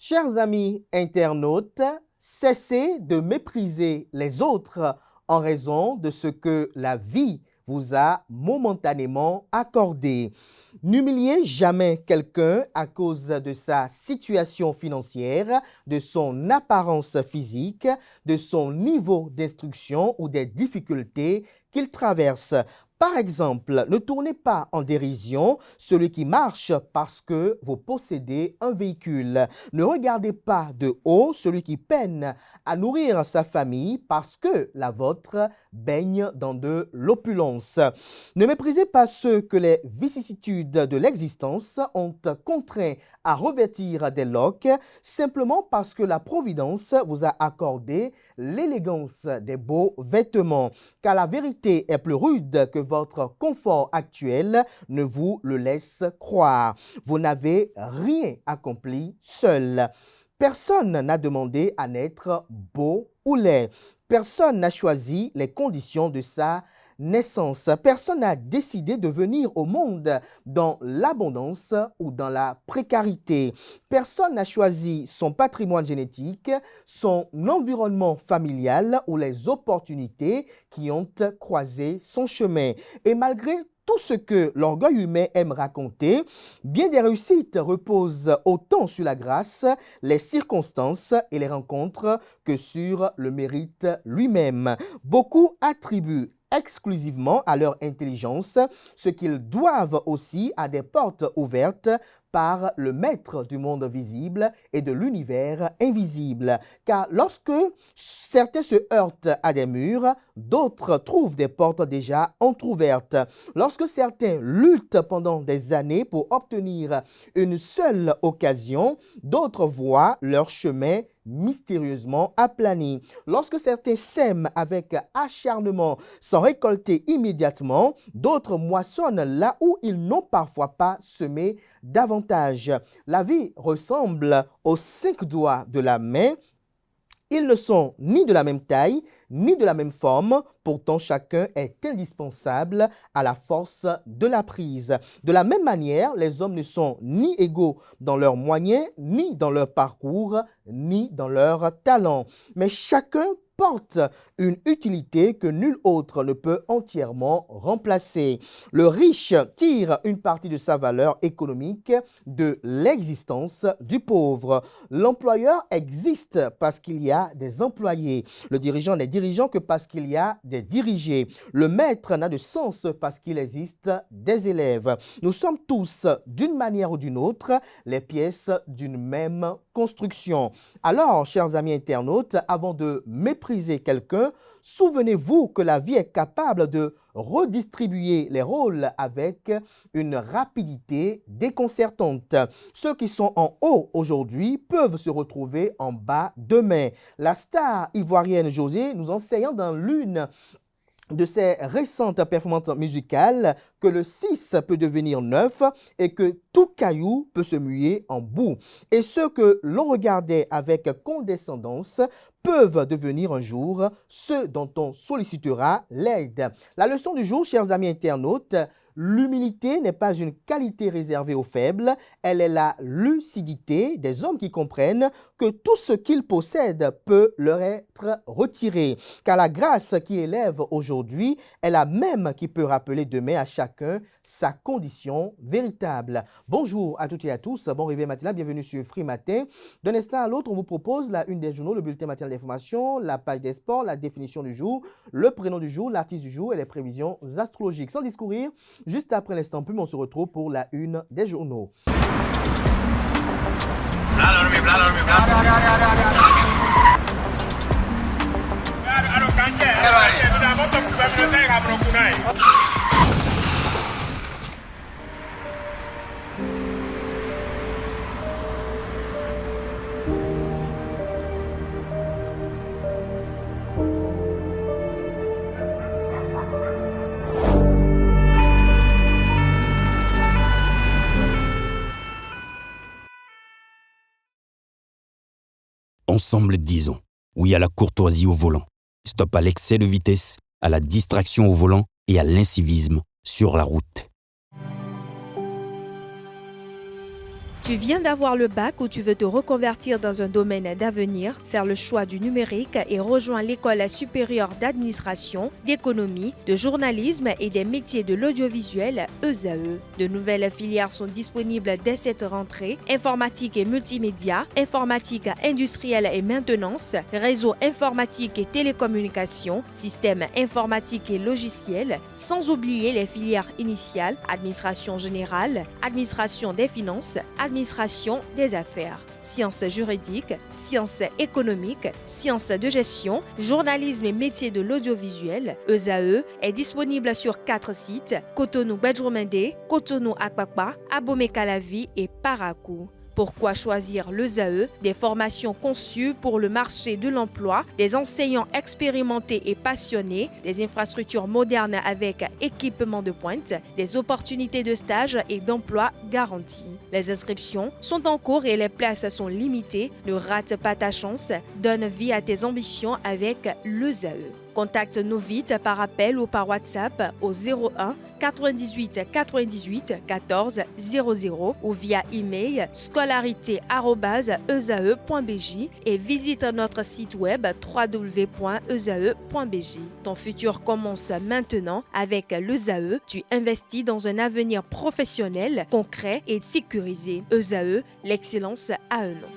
Chers amis internautes, cessez de mépriser les autres en raison de ce que la vie vous a momentanément accordé. N'humiliez jamais quelqu'un à cause de sa situation financière, de son apparence physique, de son niveau d'instruction ou des difficultés qu'il traverse. Par exemple, ne tournez pas en dérision celui qui marche parce que vous possédez un véhicule. Ne regardez pas de haut celui qui peine à nourrir sa famille parce que la vôtre baigne dans de l'opulence. Ne méprisez pas ceux que les vicissitudes de l'existence ont contraint à revêtir des loques simplement parce que la Providence vous a accordé l'élégance des beaux vêtements. Car la vérité est plus rude que votre confort actuel ne vous le laisse croire. Vous n'avez rien accompli seul. Personne n'a demandé à naître beau ou laid. Personne n'a choisi les conditions de sa naissance. Personne n'a décidé de venir au monde dans l'abondance ou dans la précarité. Personne n'a choisi son patrimoine génétique, son environnement familial ou les opportunités qui ont croisé son chemin. Et malgré tout ce que l'orgueil humain aime raconter, bien des réussites reposent autant sur la grâce, les circonstances et les rencontres que sur le mérite lui-même. Beaucoup attribuent exclusivement à leur intelligence ce qu'ils doivent aussi à des portes ouvertes par le maître du monde visible et de l'univers invisible. Car lorsque certains se heurtent à des murs, d'autres trouvent des portes déjà entr'ouvertes. Lorsque certains luttent pendant des années pour obtenir une seule occasion, d'autres voient leur chemin mystérieusement aplani. Lorsque certains sèment avec acharnement sans récolter immédiatement, d'autres moissonnent là où ils n'ont parfois pas semé davantage. La vie ressemble aux 5 doigts de la main. Ils ne sont ni de la même taille, ni de la même forme, pourtant chacun est indispensable à la force de la prise. De la même manière, les hommes ne sont ni égaux dans leurs moyens, ni dans leur parcours, ni dans leur talent, mais chacun porte une utilité que nul autre ne peut entièrement remplacer. Le riche tire une partie de sa valeur économique de l'existence du pauvre. L'employeur existe parce qu'il y a des employés. Le dirigeant n'est dirigeant que parce qu'il y a des dirigés. Le maître n'a de sens parce qu'il existe des élèves. Nous sommes tous, d'une manière ou d'une autre, les pièces d'une même construction. Alors, chers amis internautes, avant de mépriser quelqu'un, souvenez-vous que la vie est capable de redistribuer les rôles avec une rapidité déconcertante. Ceux qui sont en haut aujourd'hui peuvent se retrouver en bas demain. La star ivoirienne José nous enseignant dans l'une de ses récentes performances musicales que le 6 peut devenir 9 et que tout caillou peut se muer en boue. Et ceux que l'on regardait avec condescendance peuvent devenir un jour ceux dont on sollicitera l'aide. La leçon du jour, chers amis internautes, l'humilité n'est pas une qualité réservée aux faibles, elle est la lucidité des hommes qui comprennent que tout ce qu'ils possèdent peut leur être retiré. Car la grâce qui élève aujourd'hui est la même qui peut rappeler demain à chacun sa condition véritable. Bonjour à toutes et à tous, bon réveil matinal, bienvenue sur Free Matin. D'un instant à l'autre, on vous propose la une des journaux, le bulletin matinal d'information, la page des sports, la définition du jour, le prénom du jour, l'artiste du jour et les prévisions astrologiques. Sans discourir, juste après l'instant pub, on se retrouve pour la une des journaux. Ensemble, disons oui à la courtoisie au volant. Stop à l'excès de vitesse, à la distraction au volant et à l'incivisme sur la route. Tu viens d'avoir le bac ou tu veux te reconvertir dans un domaine d'avenir, faire le choix du numérique et rejoindre l'école supérieure d'administration, d'économie, de journalisme et des métiers de l'audiovisuel ESAE. De nouvelles filières sont disponibles dès cette rentrée: informatique et multimédia, informatique industrielle et maintenance, réseau informatique et télécommunications, système informatique et logiciel, sans oublier les filières initiales: administration générale, administration des finances, administration des affaires, sciences juridiques, sciences économiques, sciences de gestion, journalisme et métiers de l'audiovisuel. ESAE est disponible sur 4 sites: Cotonou-Bedroumendé, Cotonou-Akpakpa, Abomey-Calavi et Parakou. Pourquoi choisir l'ESAE? Des formations conçues pour le marché de l'emploi, des enseignants expérimentés et passionnés, des infrastructures modernes avec équipement de pointe, des opportunités de stage et d'emploi garanties. Les inscriptions sont en cours et les places sont limitées. Ne rate pas ta chance. Donne vie à tes ambitions avec l'ESAE. Contacte-nous vite par appel ou par WhatsApp au 01 98 98 14 00 ou via email scolarité@esae.bj et visite notre site web www.esae.bj. Ton futur commence maintenant avec l'ESAE. Tu investis dans un avenir professionnel, concret et sécurisé. ESAE, l'excellence à un nom.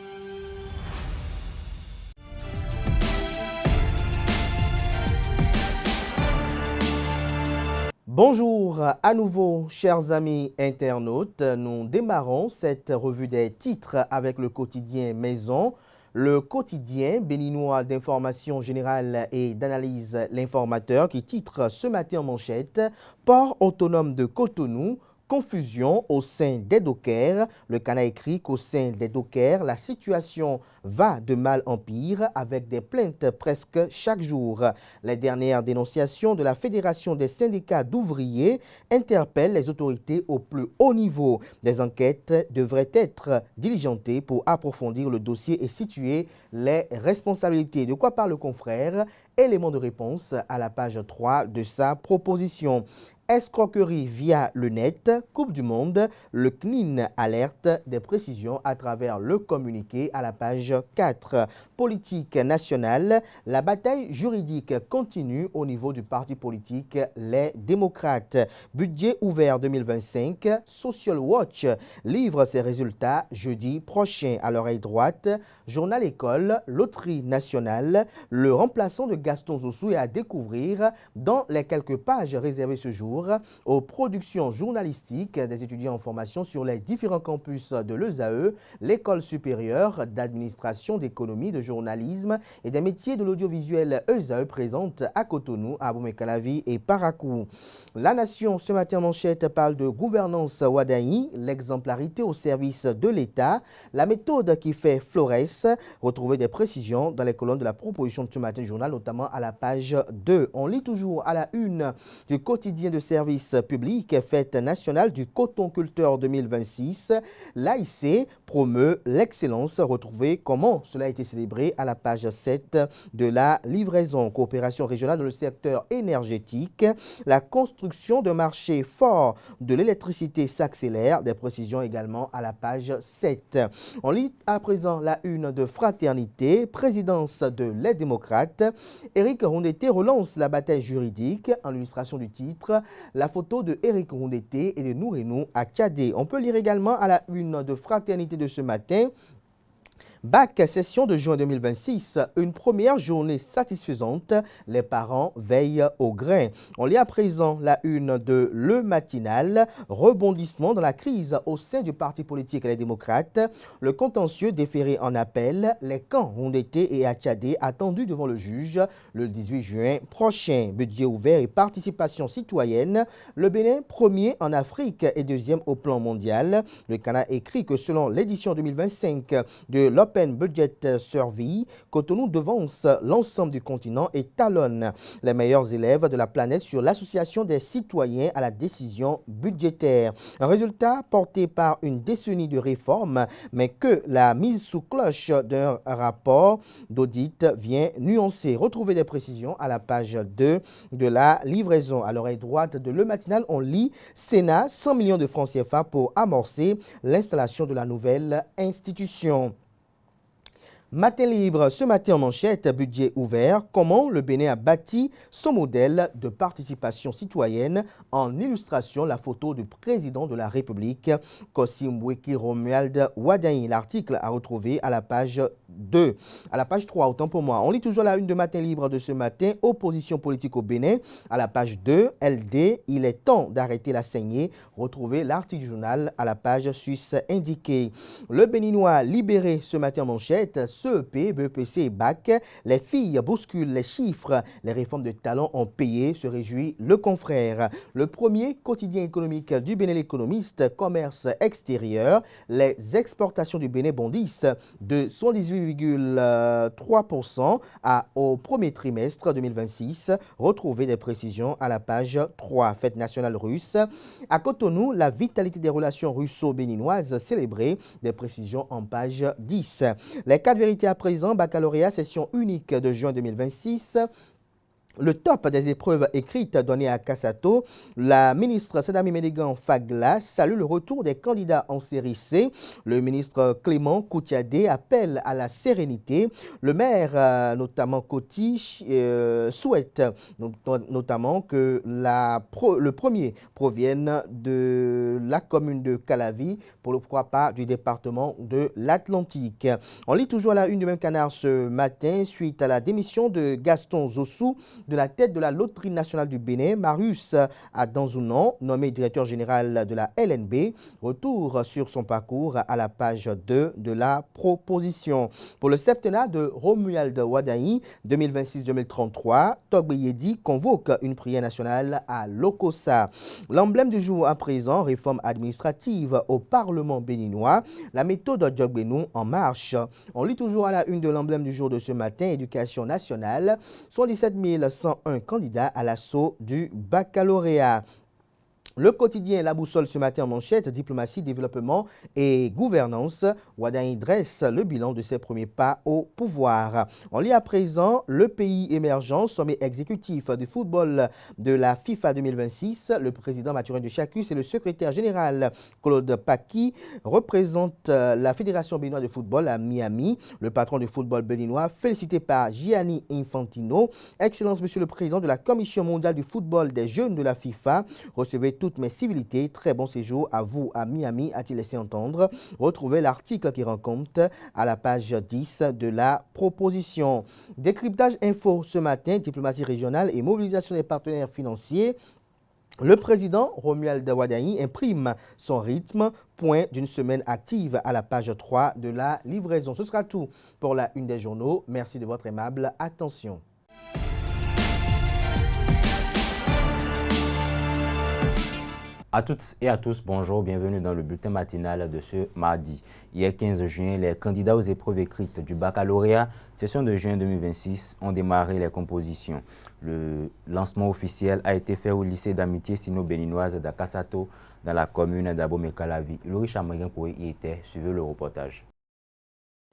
Bonjour à nouveau, chers amis internautes. Nous démarrons cette revue des titres avec le quotidien Maison, le quotidien béninois d'information générale et d'analyse L'Informateur qui titre ce matin en manchette: Port autonome de Cotonou, confusion au sein des dockers. Le Cana écrit qu'au sein des dockers, la situation va de mal en pire avec des plaintes presque chaque jour. Les dernières dénonciations de la Fédération des syndicats d'ouvriers interpellent les autorités au plus haut niveau. Des enquêtes devraient être diligentées pour approfondir le dossier et situer les responsabilités. De quoi parle le confrère? Élément de réponse à la page 3 de sa proposition. Escroquerie via le net, Coupe du Monde, le CNIN alerte, des précisions à travers le communiqué à la page 4. Politique nationale, la bataille juridique continue au niveau du parti politique Les Démocrates. Budget ouvert 2025, Social Watch livre ses résultats jeudi prochain. À l'oreille droite, Journal École, Loterie nationale, le remplaçant de Gaston Zossou est à découvrir dans les quelques pages réservées ce jour aux productions journalistiques des étudiants en formation sur les différents campus de l'ESAE, l'École supérieure d'administration, d'économie, de journalisme et des métiers de l'audiovisuel ESAE présente à Cotonou, à Abomey-Calavi et Parakou. La Nation, ce matin en manchette, parle de gouvernance Wadaï, l'exemplarité au service de l'État, la méthode qui fait florès. Retrouvez des précisions dans les colonnes de la proposition de ce matin journal, notamment à la page 2. On lit toujours à la une du quotidien de service public, fête nationale du coton culteur 2026. L'AIC promeut l'excellence. Retrouvez comment cela a été célébré à la page 7 de la livraison. Coopération régionale dans le secteur énergétique. La construction de marché fort de l'électricité s'accélère. Des précisions également à la page 7. On lit à présent la une de Fraternité, présidence de Les Démocrates. Éric Rondeté relance la bataille juridique. En illustration du titre, la photo de Éric Rondeté et de Nourenou à Tchadé. On peut lire également à la une de Fraternité de ce matin: Bac session de juin 2026, une première journée satisfaisante, les parents veillent au grain. On lit à présent la une de Le Matinal, rebondissement dans la crise au sein du parti politique Les Démocrates, le contentieux déféré en appel, les camps Rondeté et Atchadé attendus devant le juge le 18 juin prochain. Budget ouvert et participation citoyenne, le Bénin premier en Afrique et deuxième au plan mondial. Le Cana écrit que selon l'édition 2025 de l'Observatoire Open Budget Survey, Cotonou devance l'ensemble du continent et talonne les meilleurs élèves de la planète sur l'association des citoyens à la décision budgétaire. Un résultat porté par une décennie de réformes, mais que la mise sous cloche d'un rapport d'audit vient nuancer. Retrouvez des précisions à la page 2 de la livraison. À l'oreille droite de Le Matinal, on lit Sénat, 100 millions de francs CFA pour amorcer l'installation de la nouvelle institution. Matin libre, ce matin en manchette, budget ouvert, comment le Bénin a bâti son modèle de participation citoyenne. En illustration, la photo du président de la République, Kossi Mboueki Romuald Wadain. L'article à retrouver à la page 2. À la page 3, autant pour moi. On lit toujours la une de Matin libre de ce matin, opposition politique au Bénin. À la page 2, LD, il est temps d'arrêter la saignée. Retrouvez l'article du journal à la page suisse indiquée. Le Béninois libéré ce matin en manchette. CEP, BEPC et BAC, les filles bousculent les chiffres. Les réformes de talent ont payé, se réjouit le confrère. Le premier quotidien économique du Bénin, l'Économiste, commerce extérieur. Les exportations du Bénin bondissent de 118,3% au premier trimestre 2026. Retrouvez des précisions à la page 3. Fête nationale russe. À Cotonou, la vitalité des relations russo-béninoises célébrée. Des précisions en page 10. Les 4 vérités à présent, baccalauréat, session unique de juin 2026. Le top des épreuves écrites données à Kassato, la ministre Sedami Médégan Fagla salue le retour des candidats en série C. Le ministre Clément Koutiadé appelle à la sérénité. Le maire, notamment Koti, souhaite notamment que le premier provienne de la commune de Calavi, pour le pourquoi pas du département de l'Atlantique. On lit toujours à la une du même canard ce matin, suite à la démission de Gaston Zossou, de la tête de la Loterie nationale du Bénin, Marius Adanzounon, nommé directeur général de la LNB. Retour sur son parcours à la page 2 de la proposition. Pour le septennat de Romuald Wadain, 2026-2033, Togbe Yedi convoque une prière nationale à Lokossa. L'emblème du jour à présent, réforme administrative au Parlement béninois, la méthode Djogbenou en marche. On lit toujours à la une de l'emblème du jour de ce matin, éducation nationale, 77 101 candidats à l'assaut du baccalauréat. Le quotidien La Boussole ce matin en manchette, diplomatie, développement et gouvernance. Wadain dresse le bilan de ses premiers pas au pouvoir. On lit à présent le pays émergent, sommet exécutif du football de la FIFA 2026. Le président Mathurin de Chacus et le secrétaire général Claude Paki représentent la Fédération béninoise de football à Miami. Le patron du football béninois, félicité par Gianni Infantino. Excellence, monsieur le président de la Commission mondiale du football des jeunes de la FIFA. Recevez toutes mes civilités, très bon séjour à vous à Miami, a-t-il laissé entendre. Retrouvez l'article qui rend compte à la page 10 de la proposition. Décryptage info ce matin, diplomatie régionale et mobilisation des partenaires financiers. Le président Romuald Wadain imprime son rythme, point d'une semaine active à la page 3 de la livraison. Ce sera tout pour la une des journaux. Merci de votre aimable attention. À toutes et à tous, bonjour, bienvenue dans le bulletin matinal de ce mardi. Hier 15 juin, les candidats aux épreuves écrites du baccalauréat, session de juin 2026, ont démarré les compositions. Le lancement officiel a été fait au lycée d'amitié sino-béninoise d'Akassato, dans la commune d'Abomey-Calavi. Laurie Chamarien y était, suivez le reportage.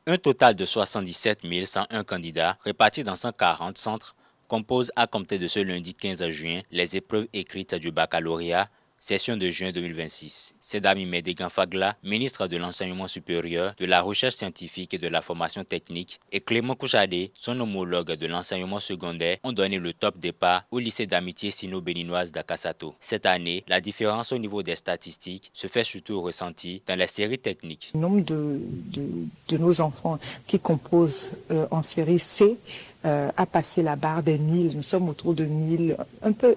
Un total de 77 101 candidats répartis dans 140 centres composent à compter de ce lundi 15 juin les épreuves écrites du baccalauréat, session de juin 2026. Sedami Médégan Fagla, ministre de l'Enseignement supérieur, de la Recherche scientifique et de la formation technique, et Clément Koutiadé, son homologue de l'enseignement secondaire, ont donné le top départ au lycée d'amitié sino-béninoise d'Akassato. Cette année, la différence au niveau des statistiques se fait surtout ressentir dans les séries techniques. Le nombre de nos enfants qui composent en série C a passé la barre des 1000. Nous sommes autour de 1000, un peu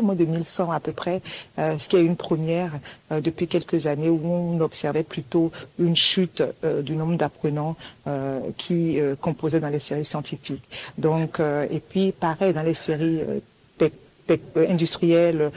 moins de 1100 à peu près, ce qui est une première depuis quelques années où on observait plutôt une chute du nombre d'apprenants qui composaient dans les séries scientifiques. Donc, et puis pareil dans les séries industrielle,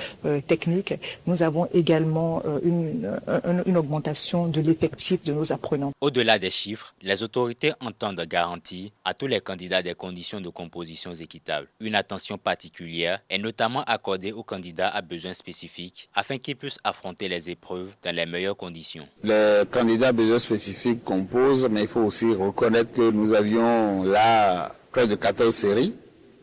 technique, nous avons également une augmentation de l'effectif de nos apprenants. Au-delà des chiffres, les autorités entendent garantir à tous les candidats des conditions de composition équitables. Une attention particulière est notamment accordée aux candidats à besoins spécifiques afin qu'ils puissent affronter les épreuves dans les meilleures conditions. Les candidats à besoins spécifiques composent, mais il faut aussi reconnaître que nous avions là près de 14 séries.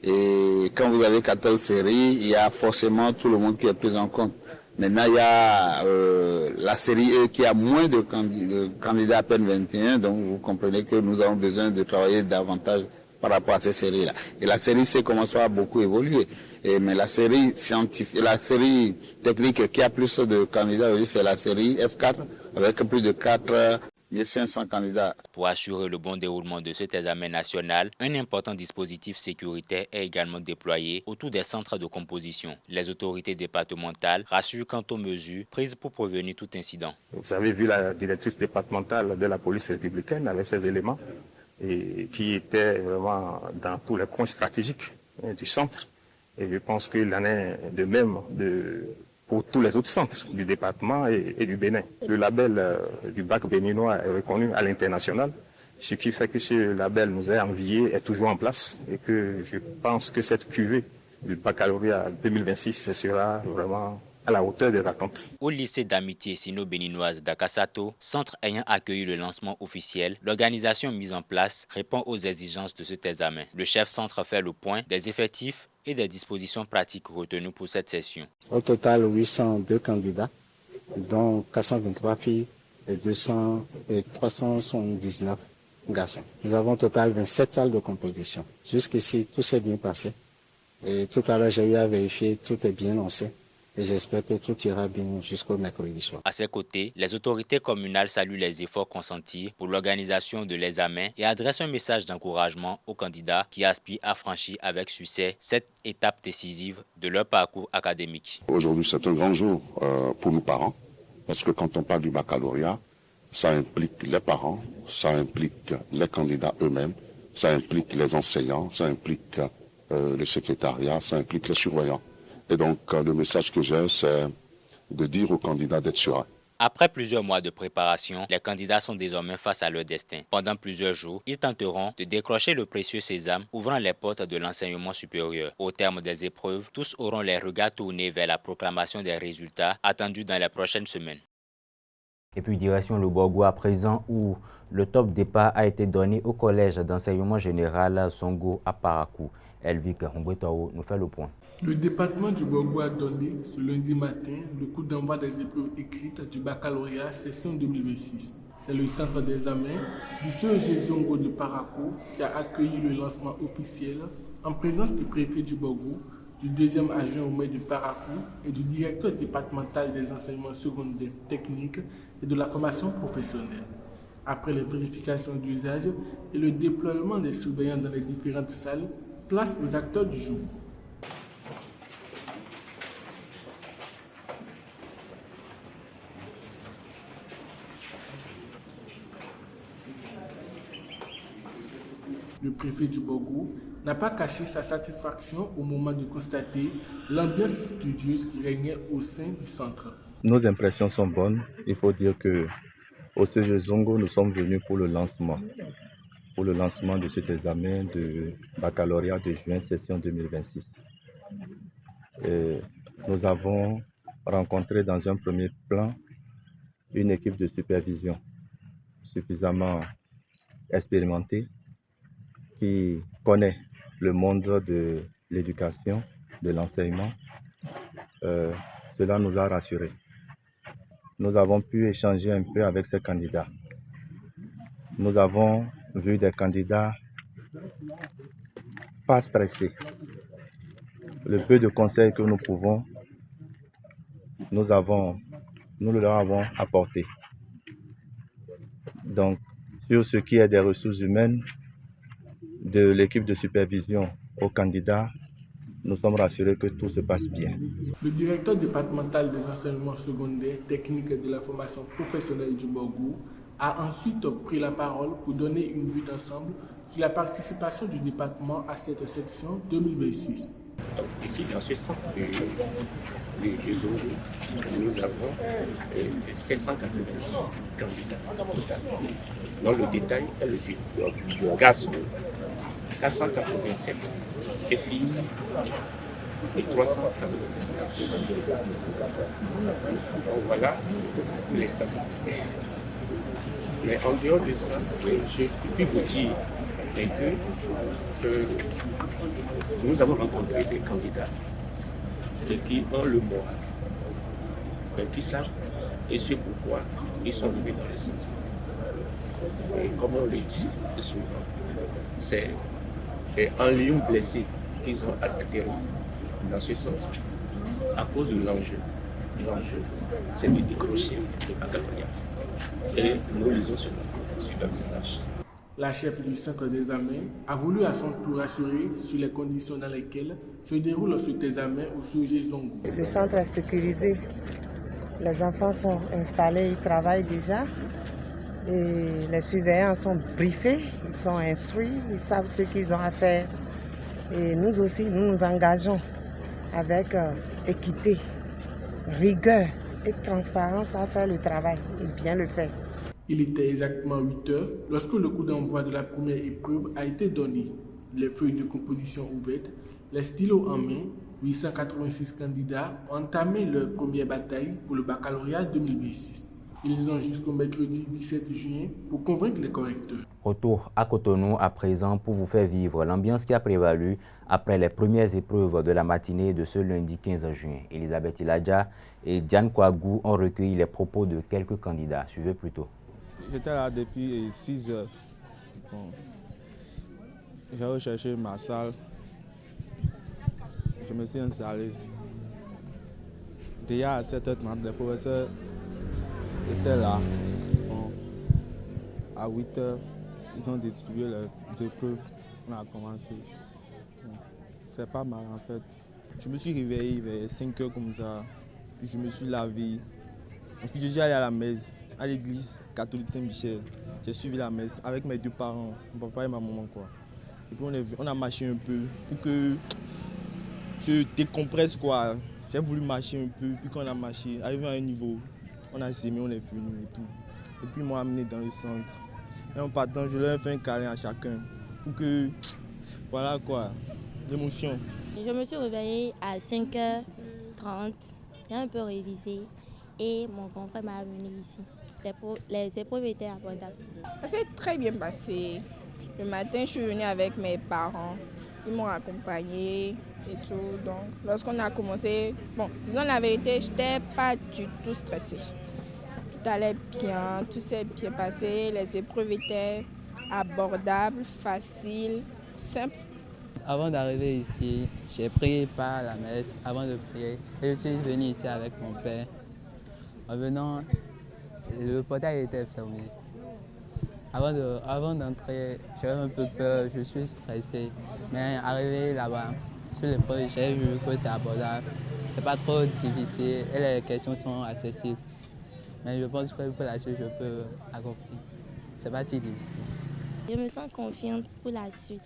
Et quand vous avez 14 séries, il y a forcément tout le monde qui est pris en compte. Maintenant, il y a la série E qui a moins de candidats, à peine 21, donc vous comprenez que nous avons besoin de travailler davantage par rapport à ces séries-là. Et la série C commence à beaucoup évoluer. Mais la série scientifique, la série technique qui a plus de candidats, c'est la série F4 avec plus de 4500 candidats. Pour assurer le bon déroulement de cet examen national, un important dispositif sécuritaire est également déployé autour des centres de composition. Les autorités départementales rassurent quant aux mesures prises pour prévenir tout incident. Vous avez vu la directrice départementale de la police républicaine avec ses éléments et qui étaient vraiment dans tous les points stratégiques du centre. Et je pense qu'il en est de même pour tous les autres centres du département et du Bénin. Le label du bac béninois est reconnu à l'international, ce qui fait que ce label nous est envié, est toujours en place et que je pense que cette cuvée du baccalauréat 2026 sera vraiment à la hauteur des attentes. Au lycée d'amitié sino-béninoise d'Akasato, centre ayant accueilli le lancement officiel, l'organisation mise en place répond aux exigences de cet examen. Le chef centre fait le point des effectifs et des dispositions pratiques retenues pour cette session. Au total, 802 candidats, dont 423 filles et 379 garçons. Nous avons au total 27 salles de composition. Jusqu'ici, tout s'est bien passé. Et tout à l'heure, j'ai eu à vérifier, tout est bien lancé. Et j'espère que tout ira bien jusqu'au mercredi soir. À ses côtés, les autorités communales saluent les efforts consentis pour l'organisation de l'examen et adressent un message d'encouragement aux candidats qui aspirent à franchir avec succès cette étape décisive de leur parcours académique. Aujourd'hui, c'est un grand jour pour nous parents, parce que quand on parle du baccalauréat, ça implique les parents, ça implique les candidats eux-mêmes, ça implique les enseignants, ça implique le secrétariat, ça implique les surveillants. Et donc, le message que j'ai, c'est de dire aux candidats d'être sereins. Après plusieurs mois de préparation, les candidats sont désormais face à leur destin. Pendant plusieurs jours, ils tenteront de décrocher le précieux sésame, ouvrant les portes de l'enseignement supérieur. Au terme des épreuves, tous auront les regards tournés vers la proclamation des résultats attendus dans les prochaines semaines. Et puis direction le Borgo à présent où le top départ a été donné au collège d'enseignement général Songo à Parakou. Elvic Humbwetao nous fait le point. Le département du Borgo a donné ce lundi matin le coup d'envoi des épreuves écrites du baccalauréat session 2026. C'est le centre d'examen du CEG Zongo de Parakou qui a accueilli le lancement officiel en présence du préfet du Borgo, du deuxième adjoint au maire de Parakou et du directeur départemental des enseignements secondaires techniques et de la formation professionnelle. Après les vérifications d'usage et le déploiement des surveillants dans les différentes salles, place aux acteurs du jour. Le préfet du Borgo n'a pas caché sa satisfaction au moment de constater l'ambiance studieuse qui régnait au sein du centre. Nos impressions sont bonnes. Il faut dire qu'au CEG Zongo, nous sommes venus pour le lancement de cet examen de baccalauréat de juin, session 2026. Et nous avons rencontré dans un premier plan une équipe de supervision suffisamment expérimentée qui connaît le monde de l'éducation, de l'enseignement. Cela nous a rassurés. Nous avons pu échanger un peu avec ces candidats. Nous avons vu des candidats pas stressés. Le peu de conseils que nous pouvons, nous leur avons apporté. Donc, sur ce qui est des ressources humaines, de l'équipe de supervision aux candidats, nous sommes rassurés que tout se passe bien. Le directeur départemental des enseignements secondaires techniques et de la formation professionnelle du Borgo a ensuite pris la parole pour donner une vue d'ensemble sur la participation du département à cette section 2026. Donc ici, dans ce centre de Zongo, nous avons 786 candidats. Dans le détail est le suivant. Garçons, 487 et filles et 399. Donc voilà les statistiques. Mais en dehors de ça, je peux vous dire que nous avons rencontré des candidats qui ont le moral, qui savent et c'est pourquoi ils sont venus dans le centre. Et comme on le dit souvent, c'est en lion blessé qu'ils ont atterri dans ce centre à cause de l'enjeu. L'enjeu, c'est de décrocher le baccalauréat. Et nous lisons cela sur leur visage. La chef du centre d'examen a voulu à son tour rassurer sur les conditions dans lesquelles se déroule cet examen au sujet Zongo. Le centre est sécurisé. Les enfants sont installés, ils travaillent déjà. Et les surveillants sont briefés, ils sont instruits, ils savent ce qu'ils ont à faire. Et nous aussi, nous nous engageons avec équité, rigueur et transparence à faire le travail et bien le faire. Il était exactement 8 heures lorsque le coup d'envoi de la première épreuve a été donné. Les feuilles de composition ouvertes, les stylos en main, 886 candidats ont entamé leur première bataille pour le baccalauréat 2026. Ils ont jusqu'au mercredi 17 juin pour convaincre les correcteurs. Retour à Cotonou à présent pour vous faire vivre l'ambiance qui a prévalu après les premières épreuves de la matinée de ce lundi 15 juin. Elisabeth Iladja et Diane Kouagou ont recueilli les propos de quelques candidats. Suivez plutôt. J'étais là depuis 6 heures. Bon. J'ai recherché ma salle. Je me suis installé. Déjà à 7h30, les professeurs étaient là. Bon. À 8h, ils ont distribué les épreuves. On a commencé. Bon. C'est pas mal en fait. Je me suis réveillé vers 5h comme ça. Puis je me suis lavé. Ensuite, je suis allé à la messe, à l'église catholique Saint-Michel. J'ai suivi la messe avec mes deux parents, mon papa et ma maman, quoi. Et puis on a marché un peu pour que je décompresse, quoi. J'ai voulu marcher un peu, puis quand on a marché, arrivé à un niveau, on a s'aimé, on est venu et tout. Et puis ils m'ont amené dans le centre. Et en partant, je leur ai fait un câlin à chacun pour que, voilà quoi, l'émotion. Je me suis réveillée à 5h30, j'ai un peu révisé et mon grand frère m'a amené ici. Les épreuves étaient abordables. Ça s'est très bien passé. Le matin, je suis venue avec mes parents. Ils m'ont accompagnée et tout. Donc, lorsqu'on a commencé, bon, disons la vérité, je n'étais pas du tout stressée. Tout allait bien, tout s'est bien passé. Les épreuves étaient abordables, faciles, simples. Avant d'arriver ici, j'ai prié par la messe avant de prier. Et je suis venu ici avec mon père. En venant, le portail était fermé. Avant d'entrer, j'avais un peu peur, je suis stressé. Mais arrivé là-bas, sur l'épreuve, j'ai vu que c'est abordable. C'est pas trop difficile et les questions sont accessibles. Mais je pense que pour la suite, je peux accomplir. C'est pas si difficile. Je me sens confiante pour la suite.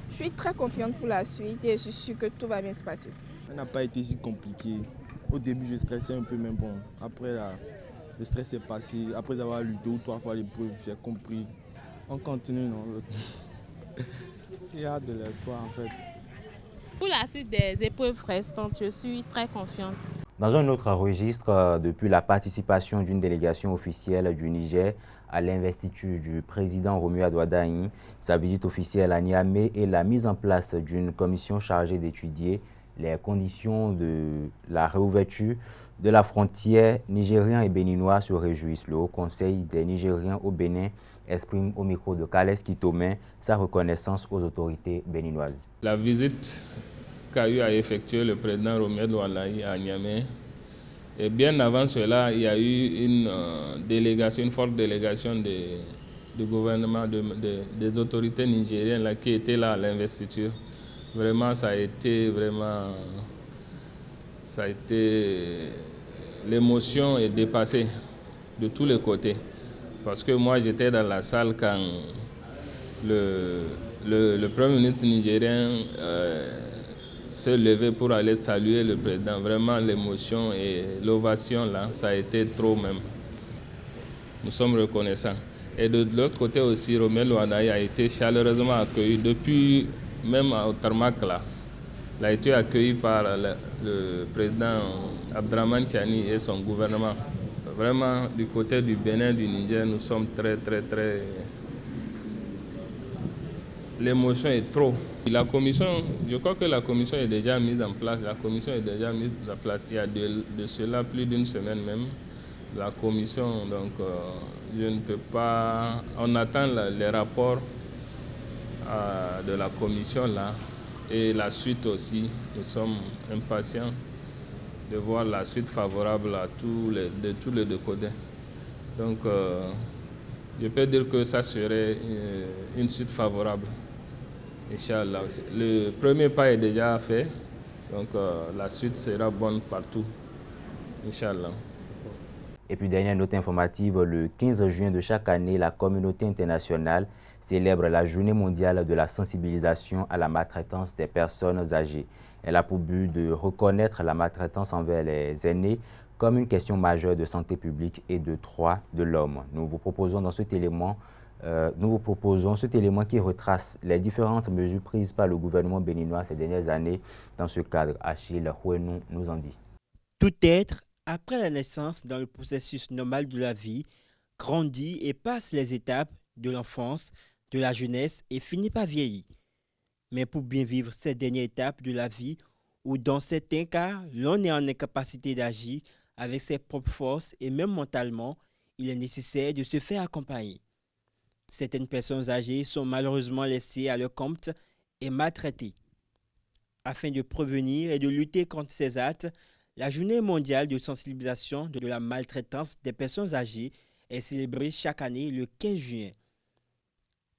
Je suis très confiante pour la suite et je suis sûre que tout va bien se passer. Ça n'a pas été si compliqué. Au début, je stressais un peu, mais bon, après le stress est passé. Après avoir lu 2 ou 3 fois l'épreuve, j'ai compris. On continue, non? Il y a de l'espoir en fait. Pour la suite des épreuves restantes, je suis très confiante. Dans un autre registre, depuis la participation d'une délégation officielle du Niger à l'investiture du président Romuald Ouaddaï, sa visite officielle à Niamey et la mise en place d'une commission chargée d'étudier les conditions de la réouverture de la frontière, Nigériens et Béninois se réjouissent. Le Haut Conseil des Nigériens au Bénin exprime au micro de Kales Kitomen sa reconnaissance aux autorités béninoises. La visite qu'a eu à effectuer le président Romuald Ouaddaï à Niamey, et bien avant cela, il y a eu une forte délégation du gouvernement, des autorités nigériennes là, qui étaient là à l'investiture. Vraiment, l'émotion est dépassée de tous les côtés. Parce que moi, j'étais dans la salle quand le Premier ministre nigérien se lever pour aller saluer le président. Vraiment, l'émotion et l'ovation, là, ça a été trop même. Nous sommes reconnaissants. Et de l'autre côté aussi, Romuald Luandayi a été chaleureusement accueilli depuis, même au tarmac là. Il a été accueilli par le président Abdraman Tiani et son gouvernement. Vraiment, du côté du Bénin, du Niger, nous sommes très... L'émotion est trop. La commission, je crois que la commission est déjà mise en place. Il y a de cela plus d'une semaine même. La commission, donc je ne peux pas... On attend les rapports de la commission là. Et la suite aussi, nous sommes impatients de voir la suite favorable à tous les deux côtés. Donc, je peux dire que ça serait une suite favorable. Inch'Allah. Le premier pas est déjà fait, donc la suite sera bonne partout. Inch'Allah. Et puis, dernière note informative, le 15 juin de chaque année, la communauté internationale célèbre la Journée mondiale de la sensibilisation à la maltraitance des personnes âgées. Elle a pour but de reconnaître la maltraitance envers les aînés comme une question majeure de santé publique et de droits de l'homme. Nous vous proposons dans cet élément qui retrace les différentes mesures prises par le gouvernement béninois ces dernières années dans ce cadre. Achille Houenou nous en dit. Tout être, après la naissance dans le processus normal de la vie, grandit et passe les étapes de l'enfance, de la jeunesse et finit par vieillir. Mais pour bien vivre cette dernière étape de la vie, où dans certains cas, l'on est en incapacité d'agir avec ses propres forces et même mentalement, il est nécessaire de se faire accompagner. Certaines personnes âgées sont malheureusement laissées à leur compte et maltraitées. Afin de prévenir et de lutter contre ces actes, la Journée mondiale de sensibilisation de la maltraitance des personnes âgées est célébrée chaque année le 15 juin.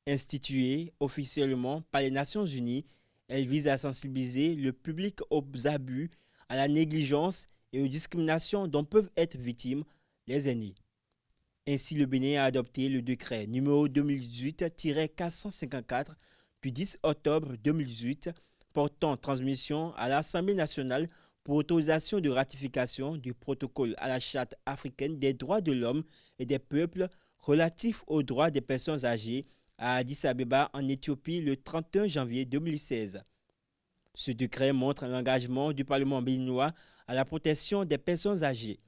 Instituée officiellement par les Nations Unies, elle vise à sensibiliser le public aux abus, à la négligence et aux discriminations dont peuvent être victimes les aînés. Ainsi, le Bénin a adopté le décret numéro 2018-454 du 10 octobre 2018 portant transmission à l'Assemblée nationale pour autorisation de ratification du protocole à la Charte africaine des droits de l'homme et des peuples relatif aux droits des personnes âgées à Addis Abeba en Éthiopie le 31 janvier 2016. Ce décret montre l'engagement du Parlement béninois à la protection des personnes âgées.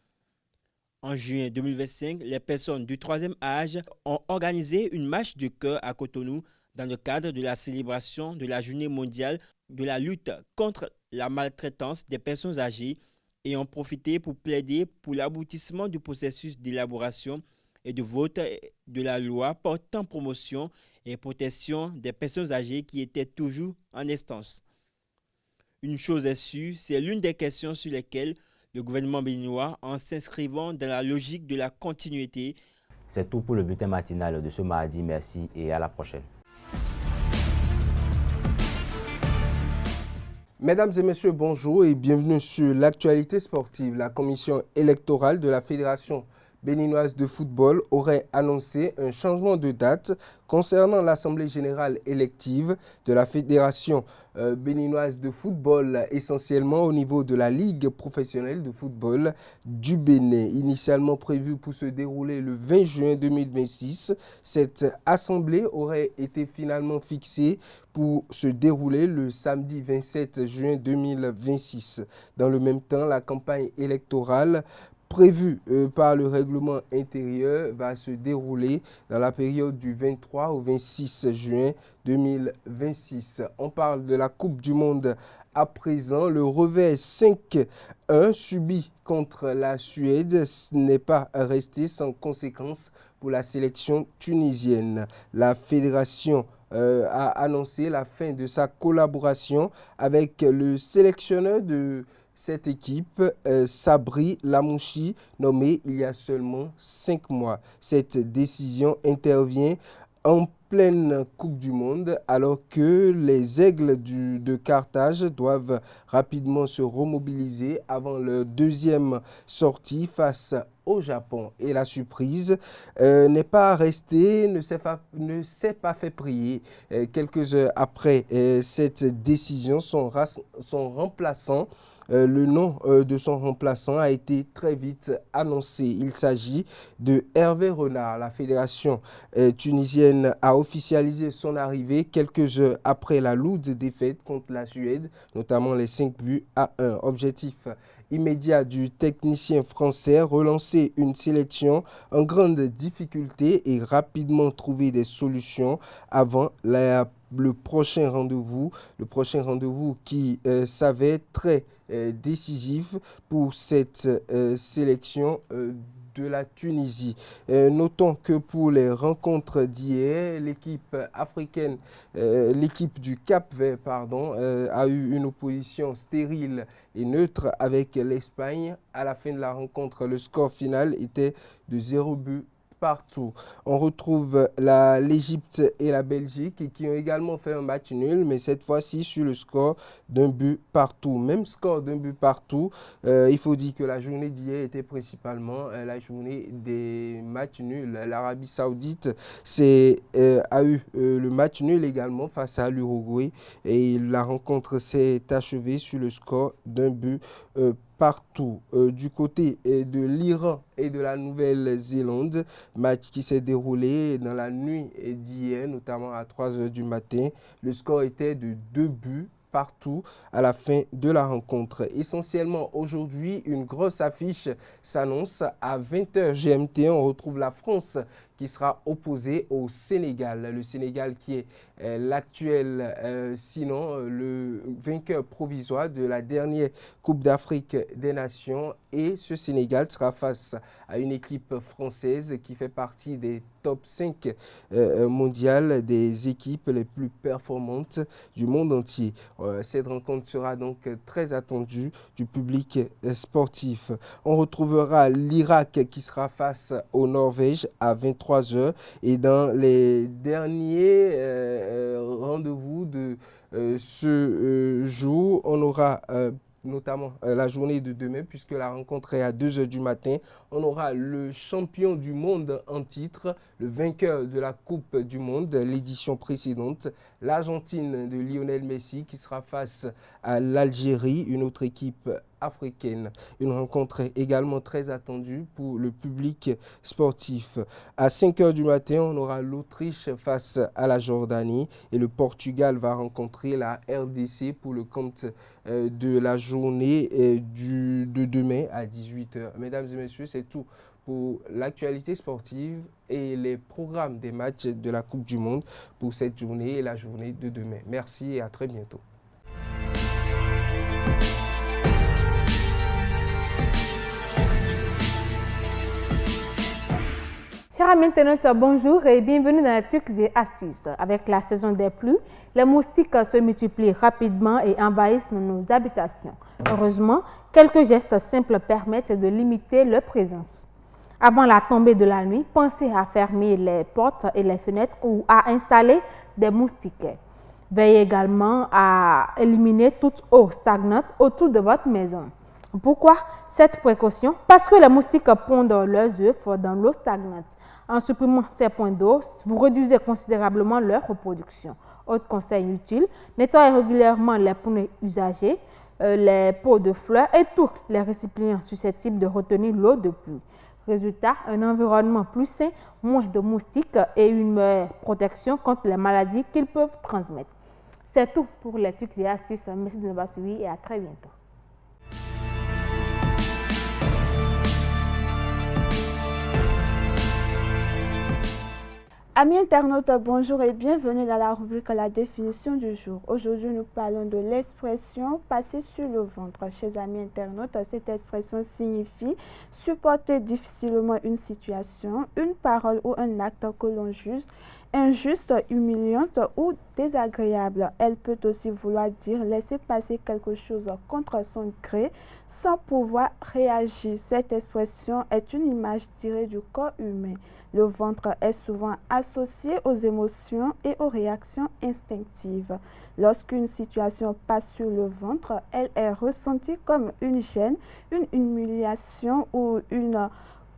En juin 2025, les personnes du troisième âge ont organisé une marche de cœur à Cotonou dans le cadre de la célébration de la Journée mondiale de la lutte contre la maltraitance des personnes âgées et ont profité pour plaider pour l'aboutissement du processus d'élaboration et de vote de la loi portant promotion et protection des personnes âgées qui était toujours en instance. Une chose est sûre, c'est l'une des questions sur lesquelles le gouvernement béninois, en s'inscrivant dans la logique de la continuité. C'est tout pour le bulletin matinal de ce mardi. Merci et à la prochaine. Mesdames et messieurs, bonjour et bienvenue sur l'actualité sportive. La commission électorale de la Fédération béninoise de football aurait annoncé un changement de date concernant l'Assemblée générale élective de la Fédération béninoise de football, essentiellement au niveau de la Ligue professionnelle de football du Bénin. Initialement prévue pour se dérouler le 20 juin 2026, cette assemblée aurait été finalement fixée pour se dérouler le samedi 27 juin 2026. Dans le même temps, la campagne électorale prévu par le règlement intérieur va se dérouler dans la période du 23 au 26 juin 2026. On parle de la Coupe du Monde à présent. Le revers 5-1 subi contre la Suède n'est pas resté sans conséquence pour la sélection tunisienne. La fédération a annoncé la fin de sa collaboration avec le sélectionneur de cette équipe, Sabri Lamouchi, nommé il y a seulement 5 mois. Cette décision intervient en pleine Coupe du Monde, alors que les Aigles de Carthage doivent rapidement se remobiliser avant leur deuxième sortie face au Japon. Et la surprise n'est pas restée, ne s'est pas fait prier. Quelques heures après cette décision, son remplaçant, le nom de son remplaçant a été très vite annoncé. Il s'agit de Hervé Renard. La fédération tunisienne a officialisé son arrivée quelques heures après la lourde défaite contre la Suède, notamment les 5-1. Objectif immédiat du technicien français, relancer une sélection en grande difficulté et rapidement trouver des solutions avant le prochain rendez-vous qui s'avère très décisif pour cette sélection de la Tunisie. Notons que pour les rencontres d'hier, l'équipe africaine, l'équipe du Cap-Vert, a eu une opposition stérile et neutre avec l'Espagne. À la fin de la rencontre, le score final était de 0 but partout. On retrouve l'Égypte et la Belgique qui ont également fait un match nul, mais cette fois-ci sur le score d'un but partout. Même score d'un but partout. Il faut dire que la journée d'hier était principalement la journée des matchs nuls. L'Arabie Saoudite a eu le match nul également face à l'Uruguay et la rencontre s'est achevée sur le score d'un but partout. Du côté de l'Iran et de la Nouvelle-Zélande, match qui s'est déroulé dans la nuit d'hier, notamment à 3 h du matin. Le score était de 2 buts partout à la fin de la rencontre. Essentiellement aujourd'hui, une grosse affiche s'annonce à 20 h GMT. On retrouve la France qui sera opposée au Sénégal. Le Sénégal qui est l'actuel, sinon le vainqueur provisoire de la dernière Coupe d'Afrique des Nations. Et ce Sénégal sera face à une équipe française qui fait partie des top 5 mondiales des équipes les plus performantes du monde entier. Cette rencontre sera donc très attendue du public sportif. On retrouvera l'Irak qui sera face au Norvège à 23 h. Et dans les derniers rendez-vous de ce jour, on aura notamment la journée de demain, puisque la rencontre est à 2 h du matin. On aura le champion du monde en titre, le vainqueur de la Coupe du Monde, l'édition précédente, l'Argentine de Lionel Messi, qui sera face à l'Algérie, une autre équipe africaine. Une rencontre également très attendue pour le public sportif. À 5 h du matin, on aura l'Autriche face à la Jordanie et le Portugal va rencontrer la RDC pour le compte de la journée de demain à 18 h. Mesdames et messieurs, c'est tout pour l'actualité sportive et les programmes des matchs de la Coupe du Monde pour cette journée et la journée de demain. Merci et à très bientôt. Chers amis internautes, bonjour et bienvenue dans les trucs et astuces. Avec la saison des pluies, les moustiques se multiplient rapidement et envahissent nos habitations. Heureusement, quelques gestes simples permettent de limiter leur présence. Avant la tombée de la nuit, pensez à fermer les portes et les fenêtres ou à installer des moustiquaires. Veillez également à éliminer toute eau stagnante autour de votre maison. Pourquoi cette précaution? Parce que les moustiques pondent leurs œufs dans l'eau stagnante. En supprimant ces points d'eau, vous réduisez considérablement leur reproduction. Autre conseil utile, nettoyez régulièrement les pneus usagés, les pots de fleurs et tous les récipients susceptibles de retenir l'eau de pluie. Résultat, un environnement plus sain, moins de moustiques et une meilleure protection contre les maladies qu'ils peuvent transmettre. C'est tout pour les trucs et astuces. Merci de nous avoir suivis et à très bientôt. Amis internautes, bonjour et bienvenue dans la rubrique La définition du jour. Aujourd'hui, nous parlons de l'expression « passer sur le ventre ». Chers amis internautes, cette expression signifie supporter difficilement une situation, une parole ou un acte que l'on juge injuste, humiliante ou désagréable. Elle peut aussi vouloir dire laisser passer quelque chose contre son gré sans pouvoir réagir. Cette expression est une image tirée du corps humain. Le ventre est souvent associé aux émotions et aux réactions instinctives. Lorsqu'une situation passe sur le ventre, elle est ressentie comme une gêne, une humiliation ou une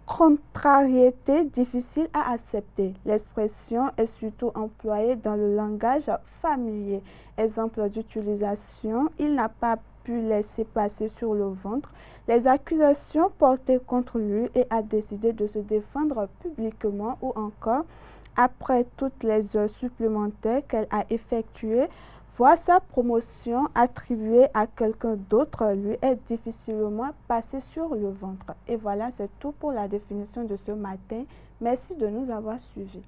contrariété difficile à accepter. L'expression est surtout employée dans le langage familier. Exemple d'utilisation, il n'a pas pu laisser passer sur le ventre les accusations portées contre lui et a décidé de se défendre publiquement, ou encore après toutes les heures supplémentaires qu'elle a effectuées, voir sa promotion attribuée à quelqu'un d'autre lui est difficilement passé sur le ventre. Et voilà, c'est tout pour la définition de ce matin. Merci de nous avoir suivis.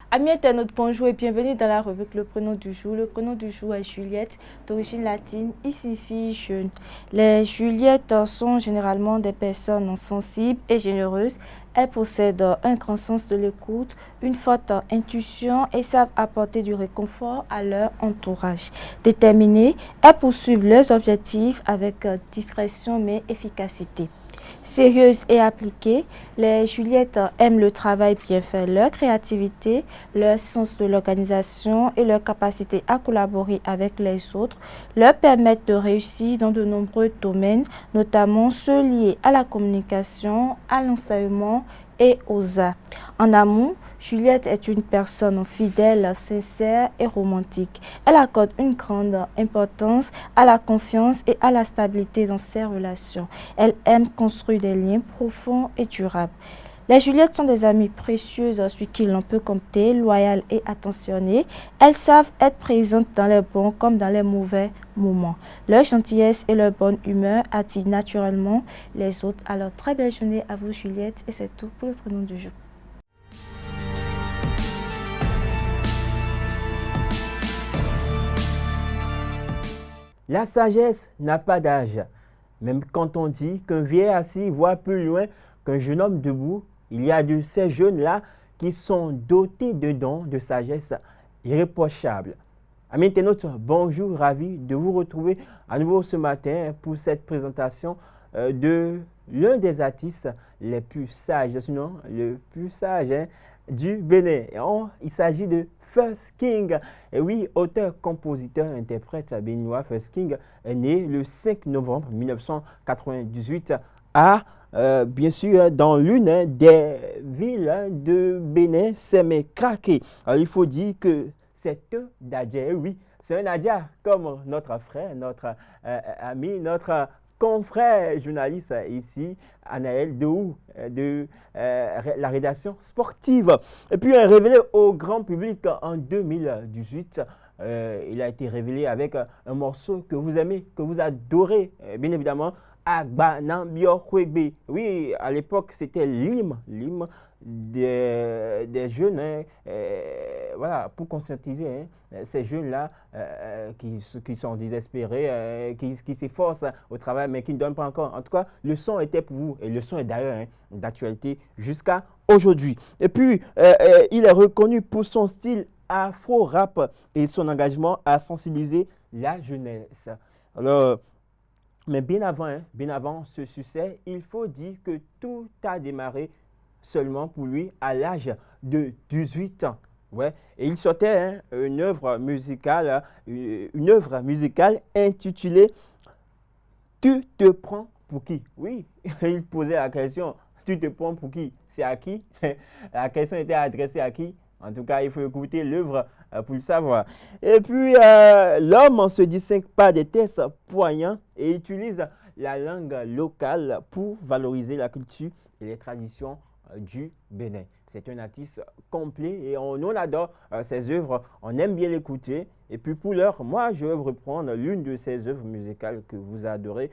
Amis internautes, bonjour et bienvenue dans la rubrique Le Prénom du jour. Le prénom du jour est Juliette, d'origine latine. Il signifie jeune. Les Juliettes sont généralement des personnes sensibles et généreuses. Elles possèdent un grand sens de l'écoute, une forte intuition et savent apporter du réconfort à leur entourage. Déterminées, elles poursuivent leurs objectifs avec discrétion mais efficacité. Sérieuses et appliquées, les Juliettes aiment le travail bien fait. Leur créativité, leur sens de l'organisation et leur capacité à collaborer avec les autres leur permettent de réussir dans de nombreux domaines, notamment ceux liés à la communication, à l'enseignement et aux arts. En amont, Juliette est une personne fidèle, sincère et romantique. Elle accorde une grande importance à la confiance et à la stabilité dans ses relations. Elle aime construire des liens profonds et durables. Les Juliettes sont des amies précieuses sur qui l'on peut compter, loyales et attentionnées. Elles savent être présentes dans les bons comme dans les mauvais moments. Leur gentillesse et leur bonne humeur attirent naturellement les autres. Alors, très belle journée à vous, Juliette, et c'est tout pour le prénom du jour. La sagesse n'a pas d'âge. Même quand on dit qu'un vieil assis voit plus loin qu'un jeune homme debout, il y a de ces jeunes-là qui sont dotés de dons de sagesse irréprochables. Amis internautes, bonjour, ravi de vous retrouver à nouveau ce matin pour cette présentation de l'un des artistes les plus sages, sinon le plus sage du Bénin. Il s'agit de First King. Et oui, auteur, compositeur, interprète béninois, First King est né le 5 novembre 1998 à bien sûr, dans l'une des villes de Bénin, Sémé-Craqué. Alors, il faut dire que c'est un Dadja. Oui, c'est un Dadja comme notre frère, notre ami, notre confrère journaliste ici, Anaël Dehoux, de la rédaction sportive. Et puis, révélé au grand public en 2018. Il a été révélé avec un morceau que vous aimez, que vous adorez, bien évidemment, Agba Nambio Kwebe. Oui, à l'époque, c'était l'hymne des jeunes, voilà, pour conscientiser ces jeunes-là qui sont désespérés, qui s'efforcent au travail, mais qui ne donnent pas encore. En tout cas, le son était pour vous, et le son est d'ailleurs d'actualité jusqu'à aujourd'hui. Et puis, il est reconnu pour son style afro-rap et son engagement à sensibiliser la jeunesse. Alors, mais bien avant ce succès, il faut dire que tout a démarré seulement pour lui à l'âge de 18 ans. Ouais. Et il sortait une œuvre musicale intitulée « Tu te prends pour qui ?» Oui, il posait la question « Tu te prends pour qui ?» C'est à qui? La question était adressée à qui? En tout cas, il faut écouter l'œuvre pour le savoir. Et puis, l'homme se distingue par des textes poignants et utilise la langue locale pour valoriser la culture et les traditions du Bénin. C'est un artiste complet et on adore ses œuvres, on aime bien l'écouter. Et puis pour l'heure, moi je vais reprendre l'une de ses œuvres musicales que vous adorez,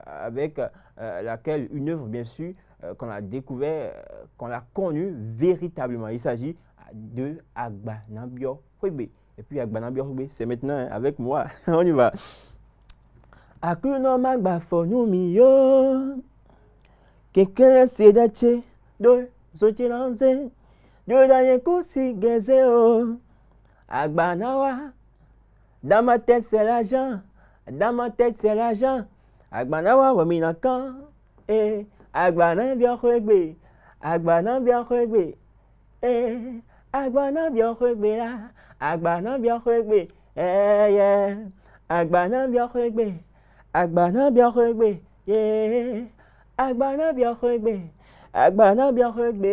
avec laquelle une œuvre bien sûr qu'on a découvert, qu'on a connue véritablement. Il s'agit de Agba Nambio Kwebe. Et puis Agba Nambio Kwebe, c'est maintenant avec moi. On y va. akuno magba fonu miyo kekele sedache do zochilanze do da yekusi geze o agbanawa dans ma tête c'est l'argent dans ma tête c'est l'argent agbanawa wamina kan agbana bien regbe agbana bien regbe agbana bien regbe la agbana bien regbe yeah agbana bien regbe agbana bien regbe yeah agbana bien regbe agbana bien regbe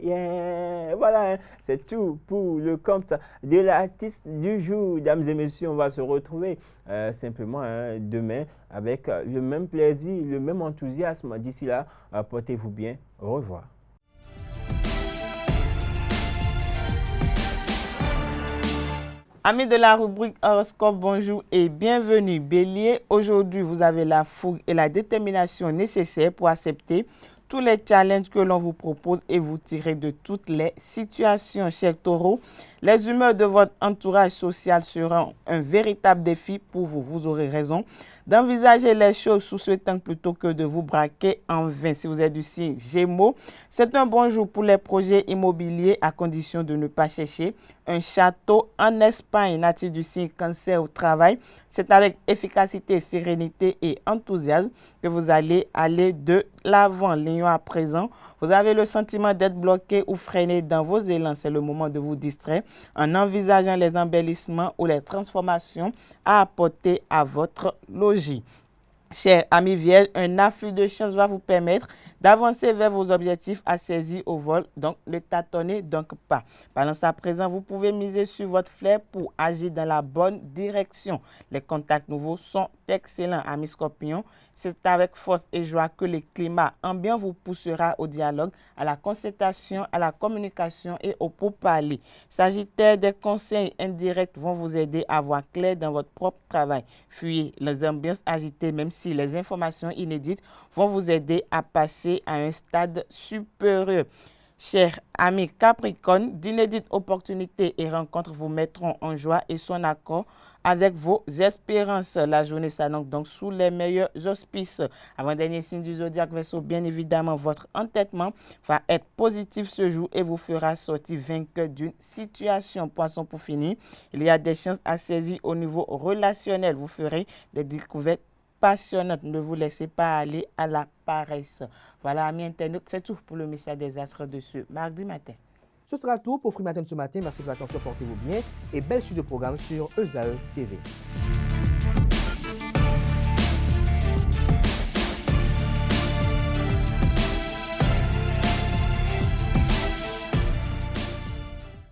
yeah. Voilà, c'est tout pour le compte de l'artiste du jour. Mesdames et messieurs, on va se retrouver simplement demain avec le même plaisir, le même enthousiasme. D'ici là, portez-vous bien. Au revoir. Amis de la rubrique horoscope, bonjour et bienvenue. Bélier, aujourd'hui vous avez la fougue et la détermination nécessaires pour accepter tous les challenges que l'on vous propose et vous tirer de toutes les situations. Chers taureaux, les humeurs de votre entourage social seront un véritable défi pour vous. Vous aurez raison d'envisager les choses sous ce temps plutôt que de vous braquer en vain. Si vous êtes du signe Gémeaux, c'est un bon jour pour les projets immobiliers à condition de ne pas chercher un château en Espagne. Natif du signe Cancer au travail, c'est avec efficacité, sérénité et enthousiasme que vous allez aller de l'avant. Lion, à présent, vous avez le sentiment d'être bloqué ou freiné dans vos élans. C'est le moment de vous distraire en envisageant les embellissements ou les transformations à apporter à votre logis. Chers amis vierges, un afflux de chance va vous permettre d'avancer vers vos objectifs à saisir au vol, donc ne tâtonnez donc pas. Balance, à présent, vous pouvez miser sur votre flair pour agir dans la bonne direction. Les contacts nouveaux sont excellents. Amis Scorpions, c'est avec force et joie que le climat ambiant vous poussera au dialogue, à la concertation, à la communication et au pourparler. Sagittaire, des conseils indirects vont vous aider à voir clair dans votre propre travail. Fuyez les ambiances agitées, même si les informations inédites vont vous aider à passer à un stade supérieur. Chers amis Capricorne, d'inédites opportunités et rencontres vous mettront en joie et son accord avec vos espérances. La journée s'annonce donc sous les meilleurs auspices. Avant-dernier signe du zodiaque Verseau, bien évidemment, votre entêtement va être positif ce jour et vous fera sortir vainqueur d'une situation. Poisson, pour finir, il y a des chances à saisir au niveau relationnel. Vous ferez des découvertes passionnante. Ne vous laissez pas aller à la paresse. Voilà, amis internautes, c'est tout pour le message des astres de ce mardi matin. Ce sera tout pour Free Matin de ce matin. Merci de l'attention, portez-vous bien et belle suite de programme sur ESAE TV.